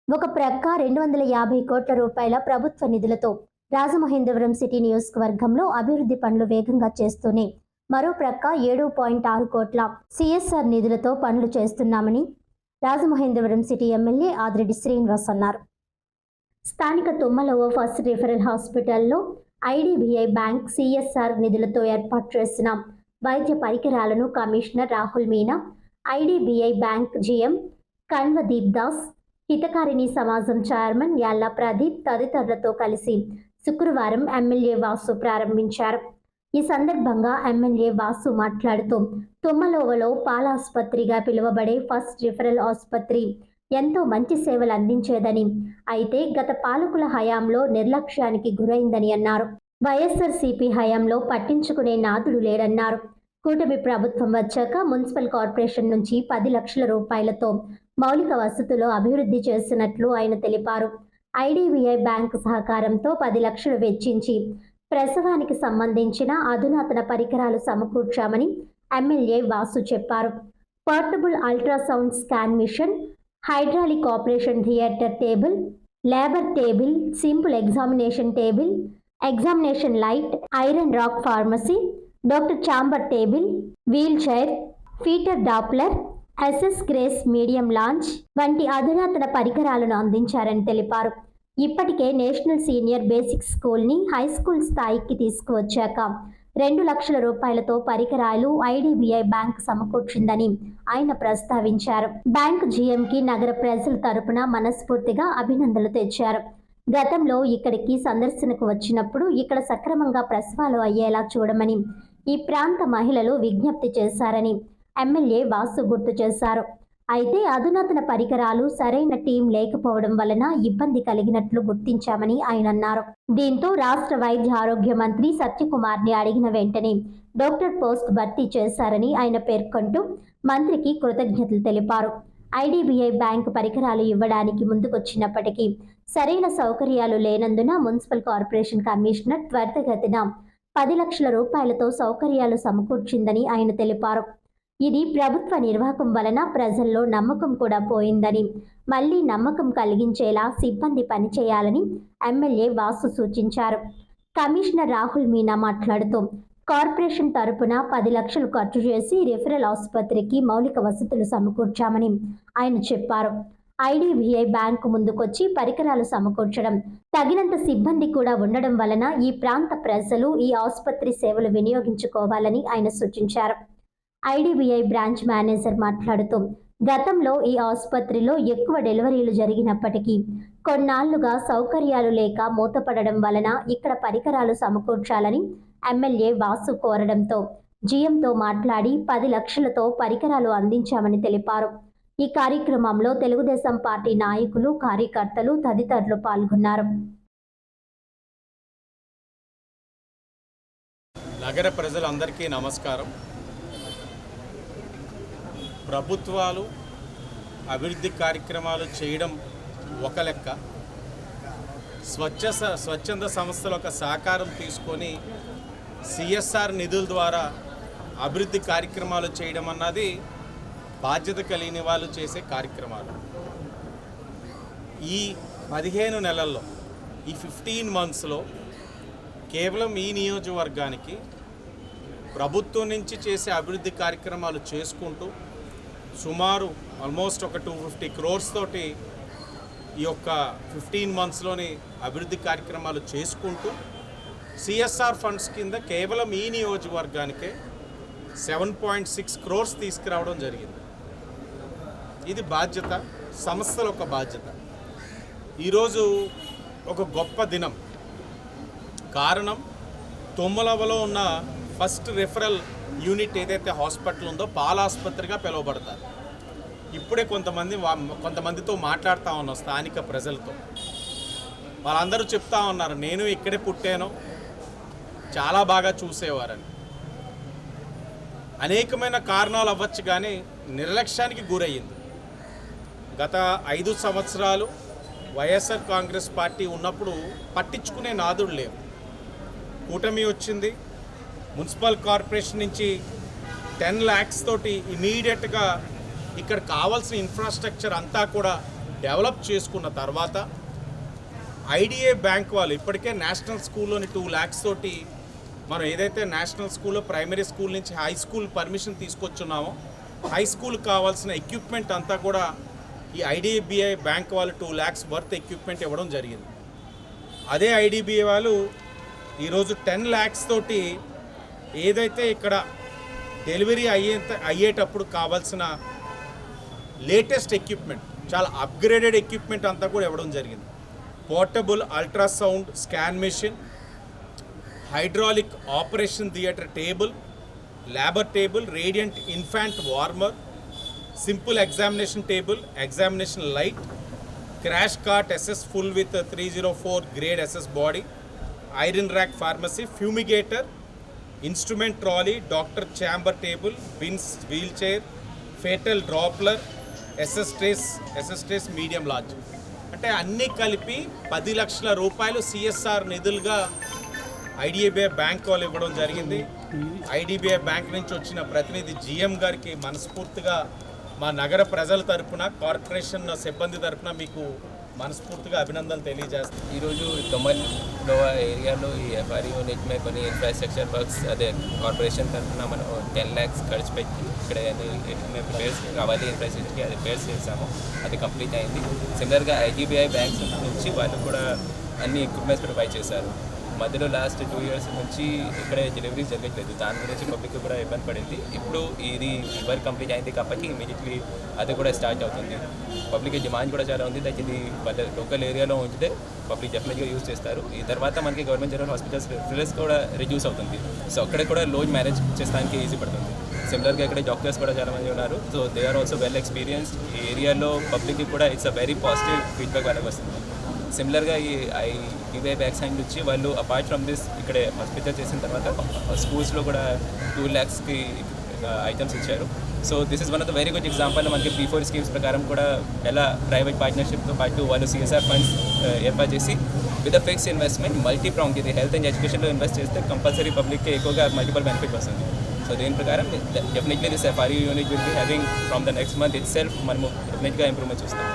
ఒక ప్రక్క 250 కోట్ల రూపాయల ప్రభుత్వ నిధులతో రాజమహేంద్రవరం సిటీ నియోజకవర్గంలో అభివృద్ధి పనులు వేగంగా చేస్తూనే మరో ప్రక్క 7.6 కోట్ల సిఎస్ఆర్ నిధులతో పనులు చేస్తున్నామని రాజమహేంద్రవరం సిటీ ఎమ్మెల్యే ఆదిరెడ్డి శ్రీనివాస్ అన్నారు. స్థానిక తుమ్మలవ ఫస్ట్ రిఫరల్ హాస్పిటల్లో ఐడిబిఐ బ్యాంక్ సిఎస్ఆర్ నిధులతో ఏర్పాటు చేసిన వైద్య పరికరాలను commissioner Rahul Meena, IDBI bank GM Kanvadeep Das, Hitakarini Samajam chairman Yalla Pradeep తదితరులతో కలిసి శుక్రవారం ఎమ్మెల్యే వాసు ప్రారంభించారు. ఈ సందర్భంగా ఎమ్మెల్యే వాసు మాట్లాడుతూ తుమ్మలోవలో పాలాసుపత్రిగా పిలువబడే ఫస్ట్ రిఫరల్ ఆసుపత్రి ఎంతో మంచి సేవలు అందించేదని, అయితే గత పాలకుల హయాంలో నిర్లక్ష్యానికి గురైందని అన్నారు. వైఎస్ఆర్సీపీ హయాంలో పట్టించుకునే నాథుడు లేరన్నారు. కూటమి ప్రభుత్వం వచ్చాక మున్సిపల్ కార్పొరేషన్ నుంచి 10 లక్షల రూపాయలతో మౌలిక వసతులు అభివృద్ధి చేసినట్లు ఆయన తెలిపారు. ఐడిబిఐ బ్యాంకు సహకారంతో 10 లక్షలు వెచ్చించి ప్రసవానికి సంబంధించిన అధునాతన పరికరాలు సమకూర్చామని ఎమ్మెల్యే వాసు చెప్పారు. Portable ultrasound scan machine, hydraulic operation theatre table, labour table, simple examination table, examination light, iron rack pharmacy, doctor chamber table, wheel chair, fetal Doppler, SS trays medium large వంటి అధునాతన పరికరాలను అందించారని తెలిపారు. ఇప్పటికే నేషనల్ సీనియర్ బేసిక్ స్కూల్ని high school స్థాయికి తీసుకువచ్చాక 2 లక్షల రూపాయలతో పరికరాలు ఐడిబిఐ బ్యాంక్ సమకూర్చిందని ఆయన ప్రస్తావించారు. బ్యాంక్ జీఎంకి నగర ప్రజల తరపున మనస్ఫూర్తిగా అభినందనలు తెచ్చారు. గతంలో ఇక్కడికి సందర్శనకు వచ్చినప్పుడు ఇక్కడ సక్రమంగా ప్రసవాలు అయ్యేలా చూడమని ఈ ప్రాంత మహిళలు విజ్ఞప్తి చేశారని ఎమ్మెల్యే వాసు గుర్తు చేశారు. అయితే అధునాతన పరికరాలు, సరైన టీం లేకపోవడం వలన ఇబ్బంది కలిగినట్లు గుర్తించామని ఆయన అన్నారు. దీంతో రాష్ట్ర వైద్య ఆరోగ్య మంత్రి సత్యకుమార్ని అడిగిన వెంటనే డాక్టర్ పోస్ట్ భర్తీ చేశారని ఆయన పేర్కొంటూ మంత్రికి కృతజ్ఞతలు తెలిపారు. ఐడిబిఐ బ్యాంకు పరికరాలు ఇవ్వడానికి ముందుకొచ్చినప్పటికీ సరైన సౌకర్యాలు లేనందున మున్సిపల్ కార్పొరేషన్ కమిషనర్ త్వరితగతిన 10 లక్షల రూపాయలతో సౌకర్యాలు సమకూర్చిందని ఆయన తెలిపారు. ఇది ప్రభుత్వ నిర్వాహకం వలన ప్రజల్లో నమ్మకం కూడా పోయిందని, మళ్లీ నమ్మకం కలిగించేలా సిబ్బంది పనిచేయాలని ఎమ్మెల్యే వాసు సూచించారు. కమిషనర్ రాహుల్ మీనా మాట్లాడుతూ కార్పొరేషన్ తరపున 10 లక్షలు ఖర్చు చేసి రిఫరల్ ఆసుపత్రికి మౌలిక వసతులు సమకూర్చామని ఆయన చెప్పారు. ఐడిబిఐ బ్యాంకు ముందుకొచ్చి పరికరాలు సమకూర్చడం, తగినంత సిబ్బంది కూడా ఉండడం వలన ఈ ప్రాంత ప్రజలు ఈ ఆసుపత్రి సేవలు వినియోగించుకోవాలని ఆయన సూచించారు. ఐడిబిఐ బ్రాంచ్ మేనేజర్ మాట్లాడుతూ గతంలో ఈ ఆసుపత్రిలో ఎక్కువ డెలివరీలు జరిగినప్పటికీ కొన్నాళ్లుగా సౌకర్యాలు లేక మూతపడడం వలన ఇక్కడ పరికరాలు సమకూర్చాలని ఎమ్మెల్యే వాసు కోరడంతో జీఎంతో మాట్లాడి 10 లక్షలతో పరికరాలు అందించామని తెలిపారు. ఈ కార్యక్రమంలో తెలుగుదేశం పార్టీ నాయకులు, కార్యకర్తలు తదితరులు పాల్గొన్నారు. నగర ప్రజలందరికీ నమస్కారం. ప్రభుత్వాలు అభివృద్ధి కార్యక్రమాలు చేయడం ఒక లెక్క, స్వచ్ఛంద సంస్థల యొక్క సహకారం తీసుకొని సిఎస్ఆర్ నిధుల ద్వారా అభివృద్ధి కార్యక్రమాలు చేయడం అన్నది బాధ్యత కలిగిన వాళ్ళు చేసే కార్యక్రమాలు. ఈ 15 నెలల్లో, ఈ 15 మంత్స్లో కేవలం ఈ నియోజకవర్గానికి ప్రభుత్వం నుంచి చేసే అభివృద్ధి కార్యక్రమాలు చేసుకుంటూ సుమారు ఆల్మోస్ట్ ఒక 250 crores తోటి ఈ యొక్క 15 మంత్స్లోని అభివృద్ధి కార్యక్రమాలు చేసుకుంటూ సిఎస్ఆర్ ఫండ్స్ కింద కేవలం ఈ నియోజకవర్గానికే 7.6 crores తీసుకురావడం జరిగింది. ఇది బాధ్యత, సంస్థల ఒక బాధ్యత. ఈరోజు ఒక గొప్ప దినం. కారణం, తుమ్మలవలో ఉన్న ఫస్ట్ రిఫరల్ యూనిట్ ఏదైతే హాస్పిటల్ ఉందో పాలాసుపత్రిగా పిలువబడతారు. ఇప్పుడే కొంతమందితో మాట్లాడుతూ ఉన్నాం, స్థానిక ప్రజలతో. వాళ్ళందరూ చెప్తా ఉన్నారు, నేను ఇక్కడే పుట్టాను, చాలా బాగా చూసేవారని. అనేకమైన కారణాలు అవ్వచ్చు, కానీ నిర్లక్ష్యానికి గురయ్యింది. గత 5 సంవత్సరాలు వైఎస్ఆర్ కాంగ్రెస్ పార్టీ ఉన్నప్పుడు పట్టించుకునే నాదుడు లేవు. కూటమి వచ్చింది, మున్సిపల్ కార్పొరేషన్ నుంచి 10 lakhs తోటి ఇమీడియట్గా ఇక్కడ కావాల్సిన ఇన్ఫ్రాస్ట్రక్చర్ అంతా కూడా డెవలప్ చేసుకున్న తర్వాత ఐడిఏ బ్యాంక్ వాళ్ళు ఇప్పటికే నేషనల్ స్కూల్లోని 2 lakhs తోటి మనం ఏదైతే నేషనల్ స్కూల్లో ప్రైమరీ స్కూల్ నుంచి హై స్కూల్ పర్మిషన్ తీసుకొచ్చున్నామో హై స్కూల్ కావాల్సిన ఎక్విప్మెంట్ అంతా కూడా ఈ ఐడిబిఐ బ్యాంక్ వాళ్ళు 2 lakhs వర్త్ ఎక్విప్మెంట్ ఇవ్వడం జరిగింది. అదే ఐడిబిఐ వాళ్ళు ఈరోజు 10 lakhs తోటి ఏదైతే ఇక్కడ డెలివరీ అయ్యేటప్పుడు కావాల్సిన లేటెస్ట్ ఎక్విప్మెంట్, చాలా అప్గ్రేడెడ్ ఎక్విప్మెంట్ అంతా కూడా ఇవ్వడం జరిగింది. Portable ultrasound scan machine, hydraulic operation theatre table, labour table, radiant infant warmer, simple examination table, examination light, crash cart SS full with 304 grade SS body, iron rack pharmacy, fumigator, instrument trolley, doctor chamber table, bins wheel chair, fetal Doppler, SS trays medium large. అంటే అన్నీ కలిపి 10 లక్షల రూపాయలు CSR నిధులుగా IDBI bank వాళ్ళు ఇవ్వడం జరిగింది. IDBI bank నుంచి వచ్చిన ప్రతినిధి GM గారికి మనస్ఫూర్తిగా మా నగర ప్రజల తరపున, కార్పొరేషన్ సిబ్బంది తరపున మీకు మనస్ఫూర్తిగా అభినందనలు తెలియజేస్తాం. ఈరోజు దొమ్మల్లో ఏరియాలో ఈ FR యూనిట్ మీద కొన్ని ఇన్ఫ్రాస్ట్రక్చర్ వర్క్స్ అదే కార్పొరేషన్ తరఫున మనం 10 lakhs ఖర్చు పెట్టి ఇక్కడ మేము రిపేర్స్ కావాలి ఇన్ఫ్రాస్ట్రక్చర్కి అది రిపేర్స్ చేసాము, అది కంప్లీట్ అయింది. సిమిలర్గా ఐడిబిఐ బ్యాంక్స్ నుంచి వాళ్ళు కూడా అన్ని ఎక్విప్మెంట్స్ ప్రొవైడ్ చేశారు. మధ్యలో లాస్ట్ 2 years నుంచి ఇక్కడే డెలివరీ జరగట్లేదు, దాని గురించి పబ్లిక్ కూడా ఇబ్బంది పడింది. ఇప్పుడు ఇది వర్క్ కంప్లీట్ అయింది కాబట్టి ఇమీడియట్లీ అది కూడా స్టార్ట్ అవుతుంది. పబ్లిక్ డిమాండ్ కూడా చాలా ఉంది దట్ ఇది వాళ్ళ లోకల్ ఏరియాలో ఉంచితే పబ్లిక్ డెఫినెట్గా యూజ్ చేస్తారు. ఈ తర్వాత మనకి గవర్నమెంట్ జనరల్ హాస్పిటల్స్ రిఫరెన్స్ కూడా రిడ్యూస్ అవుతుంది, సో అక్కడ కూడా లోడ్ మేనేజ్ చేసడానికి ఈజీ పడుతుంది. సిమిలర్గా ఇక్కడ డాక్టర్స్ కూడా చాలామంది ఉన్నారు, so they are also well experienced. ఈ ఏరియాలో పబ్లిక్కి కూడా it's a very positive feedback వాళ్ళకి వస్తుంది. సిమిలర్గా ఈ ఐడిబిఐ బ్యాక్ సైడ్ నుంచి వాళ్ళు అపార్ట్ ఫ్రమ్ దిస్ ఇక్కడే హాస్పిటల్ చేసిన తర్వాత స్కూల్స్లో కూడా 2 lakhsకి ఐటమ్స్ ఇచ్చారు. So this is one of the very good example. మనకి P4 స్కీమ్స్ ప్రకారం కూడా ఎలా ప్రైవేట్ పార్ట్నర్షిప్తో పాటు వాళ్ళు CSR ఫండ్స్ ఏర్పాటు చేసి with a fix investment multi prong ఇది హెల్త్ అండ్ ఎడ్యుకేషన్లో ఇన్వెస్ట్ చేస్తే కంపల్సరీ పబ్లిక్కి ఎక్కువగా మల్టిపుల్ బెనిఫిట్ వస్తుంది. సో దీని ప్రకారం definitely this FR unit will be having from the next month itself మనము డెఫినెట్గా ఇంప్రూవ్మెంట్ చూస్తాం.